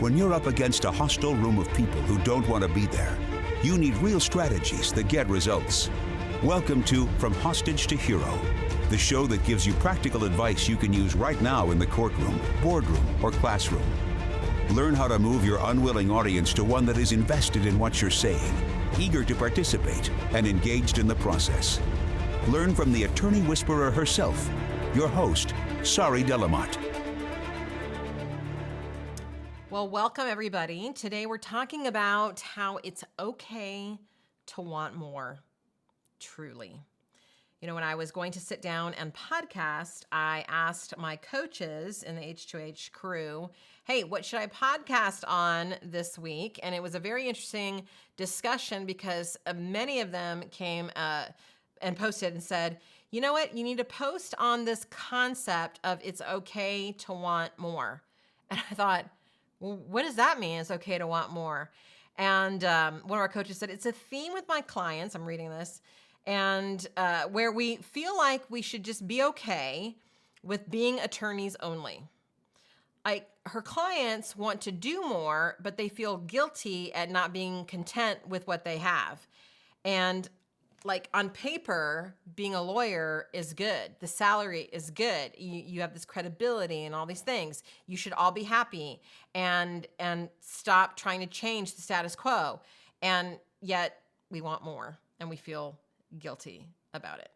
When you're up against a hostile room of people who don't want to be there, you need real strategies that get results. Welcome to From Hostage to Hero, the show that gives you practical advice you can use right now in the courtroom, boardroom, or classroom. Learn how to move your unwilling audience to one that is invested in what you're saying, eager to participate, and engaged in the process. Learn from the attorney whisperer herself, your host, Sari Delamont. Well, welcome everybody. Today we're talking about how it's okay to want more, truly. You know, when I was going to sit down and podcast, I asked my coaches in the H2H crew, hey, what should I podcast on this week? And it was a very interesting discussion because many of them came and posted and said, you know what, you need to post on this concept of it's okay to want more. And I thought, well, what does that mean? It's okay to want more. And one of our coaches said, it's a theme with my clients, I'm reading this, and where we feel like we should just be okay with being attorneys only. Like her clients want to do more, but they feel guilty at not being content with what they have. And like on paper, being a lawyer is good. The salary is good. You have this credibility and all these things. You should all be happy and stop trying to change the status quo. And yet we want more and we feel guilty about it.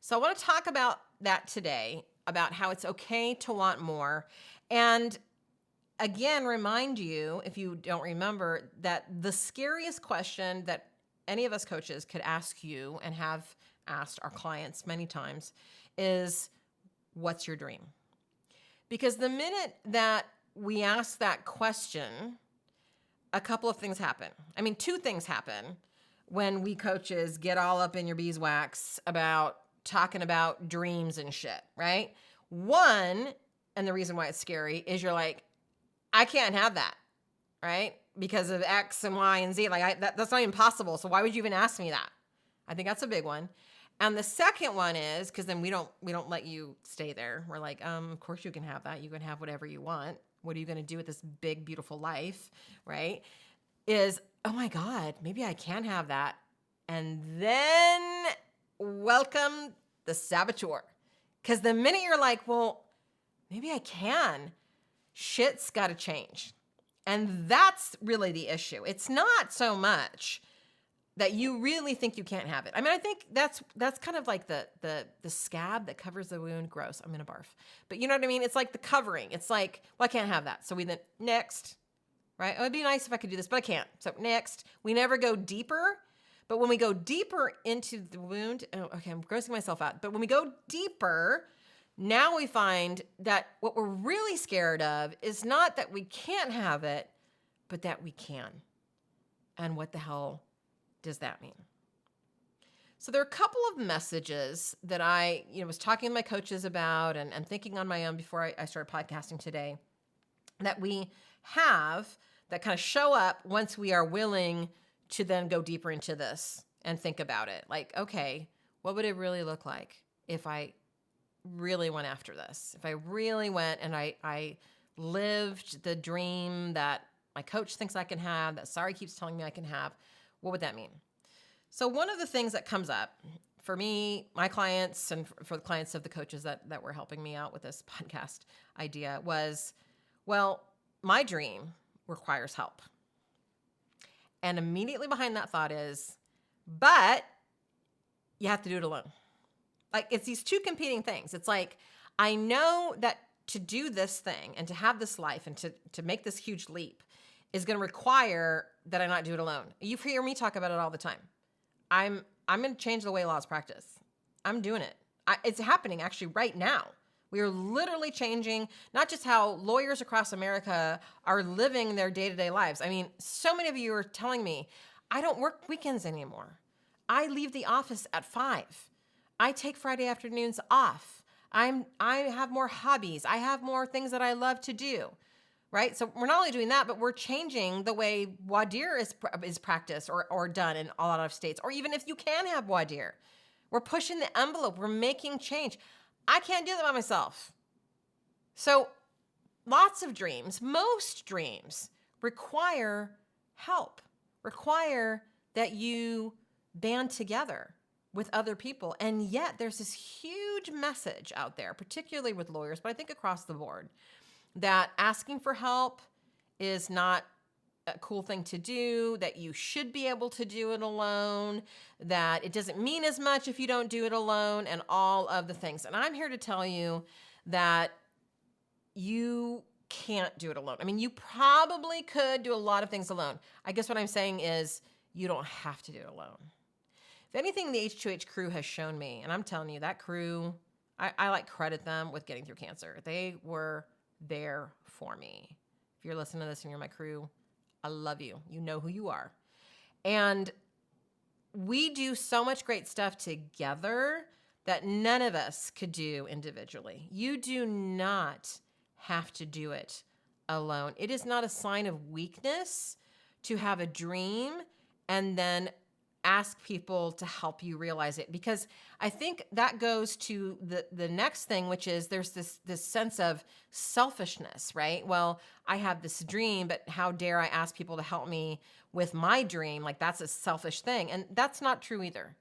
So I want to talk about that today, about how it's okay to want more. And again, remind you, if you don't remember, that the scariest question that any of us coaches could ask you and have asked our clients many times is, what's your dream? Because the minute that we ask that question, a couple of things happen. I mean, two things happen when we coaches get all up in your beeswax about talking about dreams and shit, right? One, and the reason why it's scary is you're like, I can't have that, right? Because of X and Y and Z. Like that's not even possible. So why would you even ask me that? I think that's a big one. And the second one is, because then we don't let you stay there. We're like, of course you can have that. You can have whatever you want. What are you going to do with this big, beautiful life, right? Is, oh my God, maybe I can have that. And then welcome the saboteur. Because the minute you're like, well, maybe I can, shit's got to change. And that's really the issue. It's not so much that you really think you can't have it. I mean, I think that's kind of like the scab that covers the wound. Gross. I'm gonna barf. But you know what I mean? It's like the covering. It's like, well, I can't have that. So we then next, right? Oh, it'd be nice if I could do this, but I can't. So next, we never go deeper. But when we go deeper into the wound, oh, okay, I'm grossing myself out. But when we go deeper, now we find that what we're really scared of is not that we can't have it, but that we can. And what the hell does that mean? So there are a couple of messages that I was talking to my coaches about and thinking on my own before I started podcasting today that we have that kind of show up once we are willing to then go deeper into this and think about it. Like, okay, what would it really look like if I really went after this? If I really went and I lived the dream that my coach thinks I can have, that Sari keeps telling me I can have, what would that mean? So one of the things that comes up for me, my clients, and for the clients of the coaches that were helping me out with this podcast idea was, well, my dream requires help. And immediately behind that thought is, but you have to do it alone. Like, it's these two competing things. It's like, I know that to do this thing and to have this life and to make this huge leap is going to require that I not do it alone. You hear me talk about it all the time. I'm going to change the way laws practice. I'm doing it. It's happening actually right now. We are literally changing not just how lawyers across America are living their day-to-day lives. I mean, so many of you are telling me, I don't work weekends anymore. I leave the office at 5. I take Friday afternoons off. I have more hobbies. I have more things that I love to do, right? So we're not only doing that, but we're changing the way voir dire is practiced or done in a lot of states, or even if you can have voir dire. We're pushing the envelope. We're making change. I can't do that by myself. So lots of dreams, most dreams require help, require that you band together with other people. And yet there's this huge message out there, particularly with lawyers, but I think across the board, that asking for help is not a cool thing to do, that you should be able to do it alone, that it doesn't mean as much if you don't do it alone, and all of the things. And I'm here to tell you that you can't do it alone. I mean, you probably could do a lot of things alone. I guess what I'm saying is you don't have to do it alone. If anything, the H2H crew has shown me, and I'm telling you, that crew, I like credit them with getting through cancer. They were there for me. If you're listening to this and you're my crew, I love you. You know who you are. And we do so much great stuff together that none of us could do individually. You do not have to do it alone. It is not a sign of weakness to have a dream and then ask people to help you realize it, because I think that goes to the next thing, which is there's this sense of selfishness, right? Well, I have this dream, but how dare I ask people to help me with my dream? Like, that's a selfish thing. And that's not true either.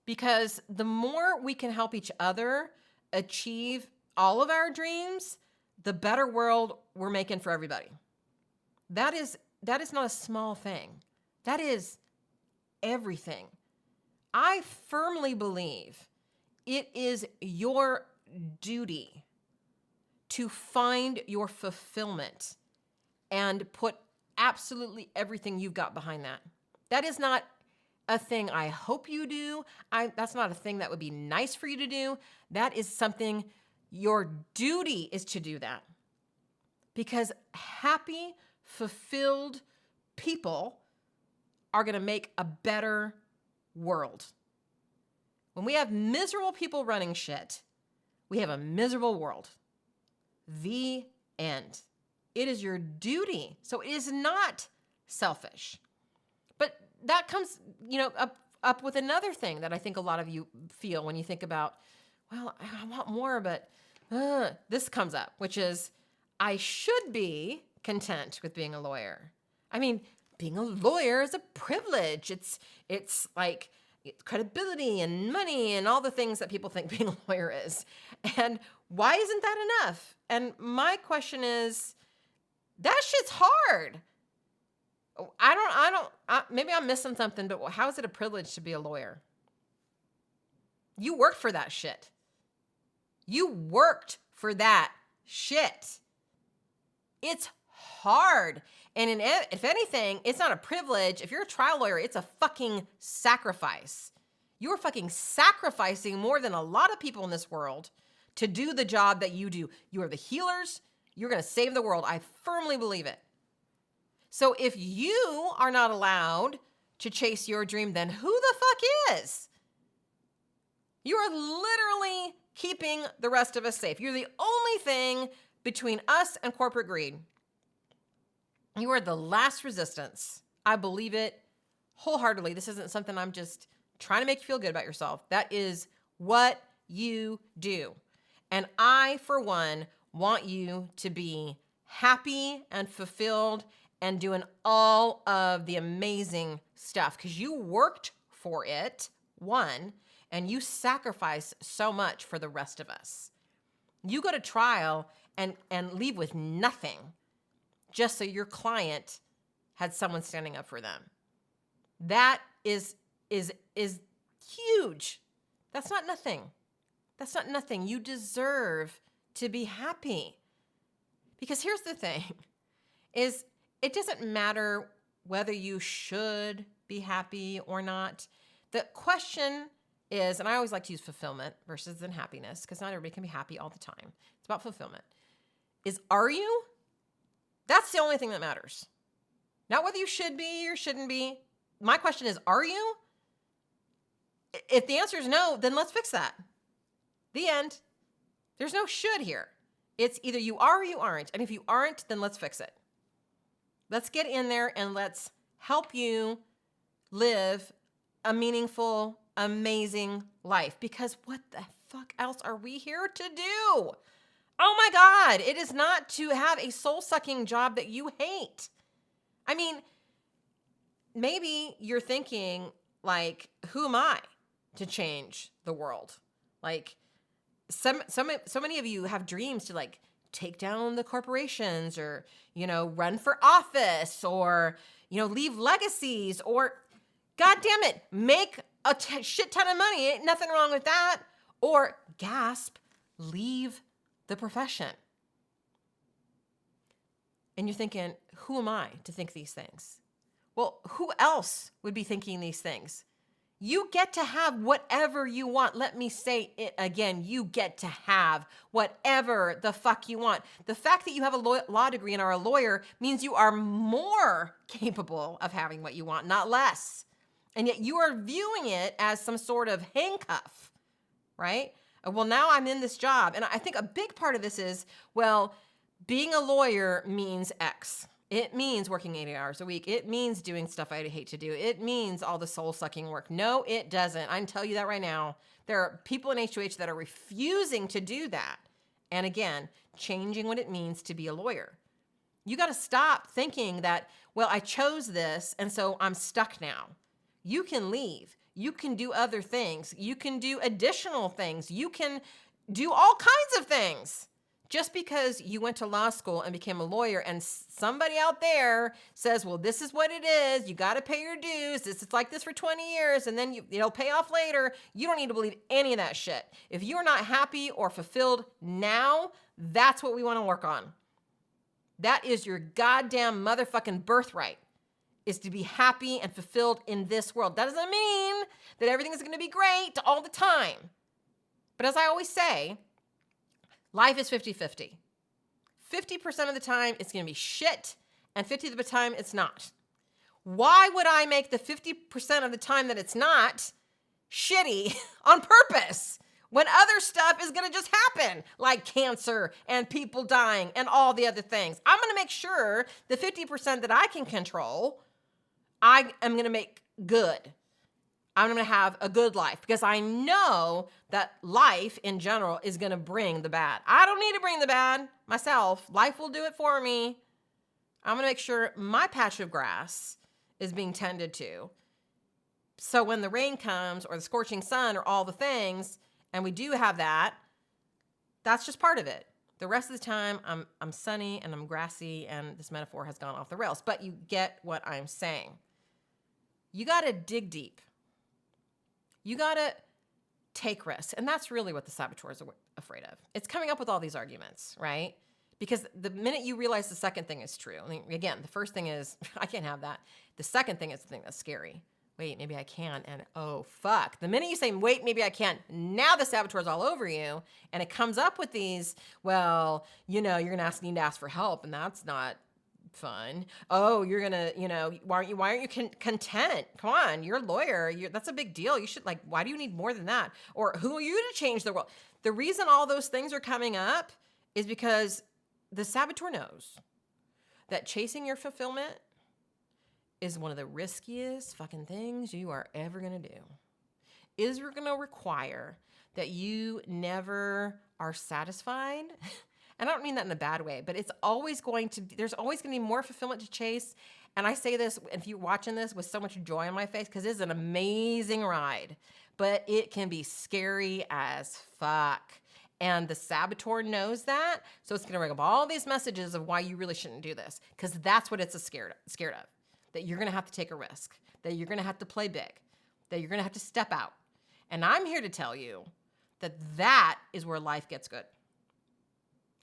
Because the more we can help each other achieve all of our dreams, the better world we're making for everybody. That is not a small thing. That is everything. I firmly believe it is your duty to find your fulfillment and put absolutely everything you've got behind that. That is not a thing I hope you do. That's not a thing that would be nice for you to do. That is something your duty is to do that. Because happy, fulfilled people are going to make a better world. When we have miserable people running shit, we have a miserable world. The end. It is your duty. So it is not selfish. But that comes, up with another thing that I think a lot of you feel when you think about, well, I want more, but this comes up, which is I should be content with being a lawyer. I mean, being a lawyer is a privilege. It's like credibility and money and all the things that people think being a lawyer is. And why isn't that enough? And my question is, that shit's hard. Maybe I'm missing something, but how is it a privilege to be a lawyer? You worked for that shit. You worked for that shit. It's hard. And if anything, it's not a privilege. If you're a trial lawyer, it's a fucking sacrifice. You're fucking sacrificing more than a lot of people in this world to do the job that you do. You are the healers. You're going to save the world. I firmly believe it. So if you are not allowed to chase your dream, then who the fuck is? You are literally keeping the rest of us safe. You're the only thing between us and corporate greed. You are the last resistance. I believe it wholeheartedly. This isn't something I'm just trying to make you feel good about yourself. That is what you do. And I, for one, want you to be happy and fulfilled and doing all of the amazing stuff because you worked for it, one, and you sacrifice so much for the rest of us. You go to trial and leave with nothing just so your client had someone standing up for them. That is huge. That's not nothing. That's not nothing. You deserve to be happy. Because here's the thing, is it doesn't matter whether you should be happy or not. The question is, and I always like to use fulfillment versus than happiness, because not everybody can be happy all the time. It's about fulfillment. Is, are you? That's the only thing that matters. Not whether you should be or shouldn't be. My question is, are you? If the answer is no, then let's fix that. The end. There's no should here. It's either you are or you aren't. And if you aren't, then let's fix it. Let's get in there and let's help you live a meaningful, amazing life. Because what the fuck else are we here to do? Oh my God, it is not to have a soul-sucking job that you hate. I mean, maybe you're thinking, like, who am I to change the world? Like, so many of you have dreams to, like, take down the corporations or, run for office or, leave legacies or, God damn it, make a shit ton of money. Ain't nothing wrong with that. Or, gasp, leave the profession. And you're thinking, who am I to think these things? Well, who else would be thinking these things? You get to have whatever you want. Let me say it again. You get to have whatever the fuck you want. The fact that you have a law degree and are a lawyer means you are more capable of having what you want, not less. And yet you are viewing it as some sort of handcuff, right? Well, now I'm in this job. And I think a big part of this is, well, being a lawyer means X. It means working 80 hours a week. It means doing stuff I hate to do. It means all the soul-sucking work. No, it doesn't. I can tell you that right now. There are people in H2H that are refusing to do that. And again, changing what it means to be a lawyer. You got to stop thinking that, well, I chose this, and so I'm stuck now. You can leave. You can do other things. You can do additional things. You can do all kinds of things. Just because you went to law school and became a lawyer and somebody out there says, well, this is what it is. You got to pay your dues. It's like this for 20 years and then it'll pay off later. You don't need to believe any of that shit. If you're not happy or fulfilled now, that's what we want to work on. That is your goddamn motherfucking birthright, is to be happy and fulfilled in this world. That doesn't mean that everything is going to be great all the time. But as I always say, life is 50-50. 50% of the time, it's going to be shit, and 50% of the time, it's not. Why would I make the 50% of the time that it's not shitty on purpose when other stuff is going to just happen, like cancer and people dying and all the other things? I'm going to make sure the 50% that I can control, I am going to make good. I'm going to have a good life because I know that life in general is going to bring the bad. I don't need to bring the bad myself. Life will do it for me. I'm going to make sure my patch of grass is being tended to. So when the rain comes or the scorching sun or all the things, and we do have that, that's just part of it. The rest of the time, I'm sunny and I'm grassy, and this metaphor has gone off the rails. But you get what I'm saying. You got to dig deep. You got to take risks. And that's really what the saboteurs are afraid of. It's coming up with all these arguments, right? Because the minute you realize the second thing is true, I mean, again, the first thing is, I can't have that. The second thing is the thing that's scary. Wait, maybe I can. And oh, fuck. The minute you say, wait, maybe I can, now the saboteur's all over you. And it comes up with these, well, you're going to need to ask for help. And that's not fun. Oh, you're gonna, why aren't you content? Come on, you're a lawyer. That's a big deal. You should, why do you need more than that? Or who are you to change the world? The reason all those things are coming up is because the saboteur knows that chasing your fulfillment is one of the riskiest fucking things you are ever gonna do. Is gonna require that you never are satisfied. And I don't mean that in a bad way, but there's always going to be more fulfillment to chase. And I say this, if you're watching this with so much joy on my face, because it's an amazing ride, but it can be scary as fuck. And the saboteur knows that. So it's going to bring up all these messages of why you really shouldn't do this. Because that's what it's scared of. That you're going to have to take a risk. That you're going to have to play big. That you're going to have to step out. And I'm here to tell you that that is where life gets good.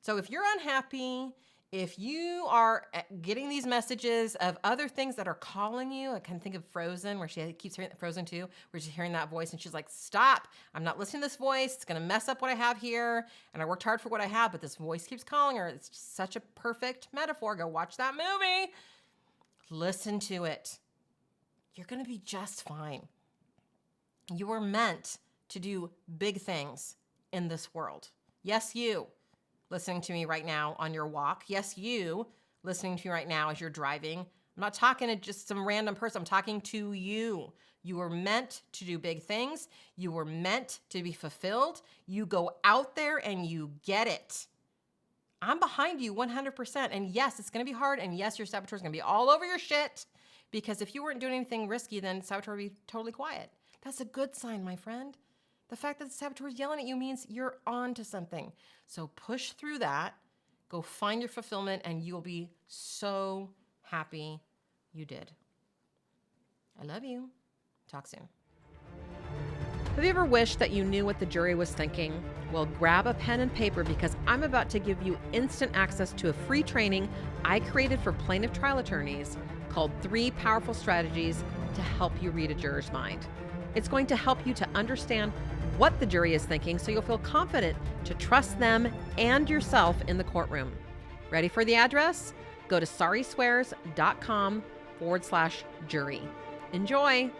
So if you're unhappy, if you are getting these messages of other things that are calling you, I can think of Frozen, where she keeps hearing Frozen 2, where she's hearing that voice and she's like, stop, I'm not listening to this voice. It's going to mess up what I have here. And I worked hard for what I have, but this voice keeps calling her. It's just such a perfect metaphor. Go watch that movie. Listen to it. You're going to be just fine. You were meant to do big things in this world. Yes, you. Listening to me right now on your walk. Yes, you listening to me right now as you're driving. I'm not talking to just some random person. I'm talking to you. You were meant to do big things. You were meant to be fulfilled. You go out there and you get it. I'm behind you 100%. And yes, it's going to be hard. And yes, your saboteur is going to be all over your shit, because if you weren't doing anything risky, then saboteur would be totally quiet. That's a good sign, my friend. The fact that the saboteur is yelling at you means you're on to something. So push through that, go find your fulfillment, and you'll be so happy you did. I love you. Talk soon. Have you ever wished that you knew what the jury was thinking? Well, grab a pen and paper, because I'm about to give you instant access to a free training I created for plaintiff trial attorneys called 3 Powerful Strategies to Help You Read a Juror's Mind. It's going to help you to understand what the jury is thinking, so you'll feel confident to trust them and yourself in the courtroom. Ready for the address? Go to sariswears.com/jury. Enjoy.